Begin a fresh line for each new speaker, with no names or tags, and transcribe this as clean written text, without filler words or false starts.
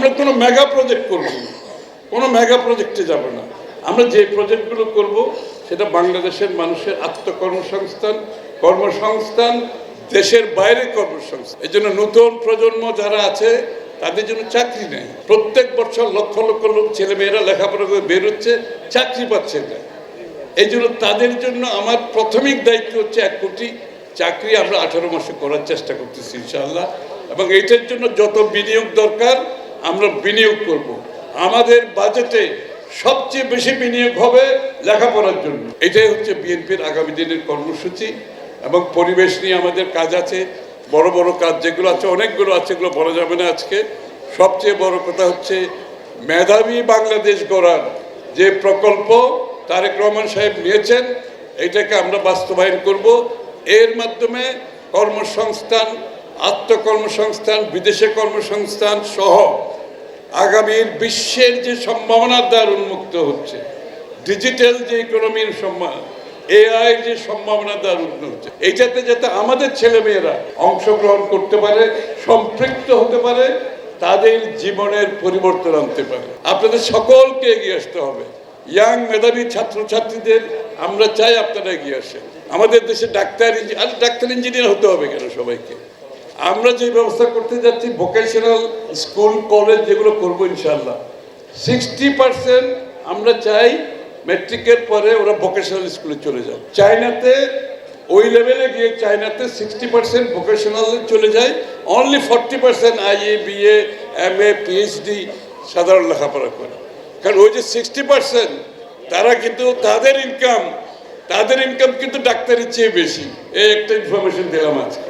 আমরা কোনো mega project করব না, কোনো মেগা প্রজেক্টে যাব না। আমরা যে প্রজেক্টগুলো করব সেটা বাংলাদেশের মানুষের কর্মসংস্থান, দেশের বাইরে কর্মসংস্থান। এই জন্য নতুন প্রজন্ম যারা আছে তাদের জন্য চাকরি নেই। প্রত্যেক বছর লক্ষ লক্ষ লোক ছেলেমেয়েরা লেখাপড়া করে বেরোচ্ছে, চাকরি পাচ্ছে না। এই জন্য তাদের জন্য আমার প্রাথমিক দায়িত্ব হচ্ছে 1 কোটি চাকরি আমরা 18 মাসে করার চেষ্টা করতেছি ইনশাআল্লাহ। এবং এইটার জন্য যত বিনিয়োগ দরকার আমরা বিনিয়োগ করব। আমাদের বাজেটে সবচেয়ে বেশি বিনিয়োগ হবে লেখাপড়ার জন্য। এটাই হচ্ছে বিএনপির আগামী দিনের কর্মসূচি। এবং পরিবেশ নিয়ে আমাদের কাজ আছে, বড় বড় কাজ যেগুলো আছে, অনেকগুলো আছে, এগুলো বলা যাবে না আজকে। সবচেয়ে বড় কথা হচ্ছে মেধাবী বাংলাদেশ গড়ার যে প্রকল্প তারেক রহমান সাহেব নিয়েছেন, এটাকে আমরা বাস্তবায়ন করব। এর মাধ্যমে কর্মসংস্থান, আত্মকর্মসংস্থান, বিদেশে কর্মসংস্থান সহ আগামীর বিশ্বের যে সম্ভাবনার দ্বার উন্মুক্ত হচ্ছে, ডিজিটাল যে ইকোনমির AI যে সম্ভাবনার দ্বার উন্মুক্ত হচ্ছে, এইটাতে যাতে আমাদের ছেলেমেয়েরা অংশগ্রহণ করতে পারে, সম্পৃক্ত হতে পারে, তাদের জীবনের পরিবর্তন আনতে পারে। আপনাদের সকলকে এগিয়ে আসতে হবে। ইয়াং মেধাবী ছাত্রছাত্রীদের আমরা চাই আপনারা এগিয়ে আসেন। আমাদের দেশে ডাক্তার ইঞ্জিনিয়ার হতে হবে কেন সবাইকে? আমরা যে ব্যবস্থা করতে যাচ্ছি, ভোকেশনাল স্কুল কলেজ যেগুলো করবো ইনশাআল্লাহ, 60% আমরা চাই ম্যাট্রিকের পরে ওরা ভোকেশনাল স্কুলে চলে যায়। চায়নাতে ওই লেভেলে গিয়ে চায়নাতে 60% ভোকেশনালে চলে যায়, only 40% IE BA MA PhD সাধারণ লেখাপড়া করে। কারণ ওই যে 60% তারা কিন্তু তাদের ইনকাম কিন্তু ডাক্তারের চেয়ে বেশি। এই একটা ইনফরমেশন দিলাম আজকে।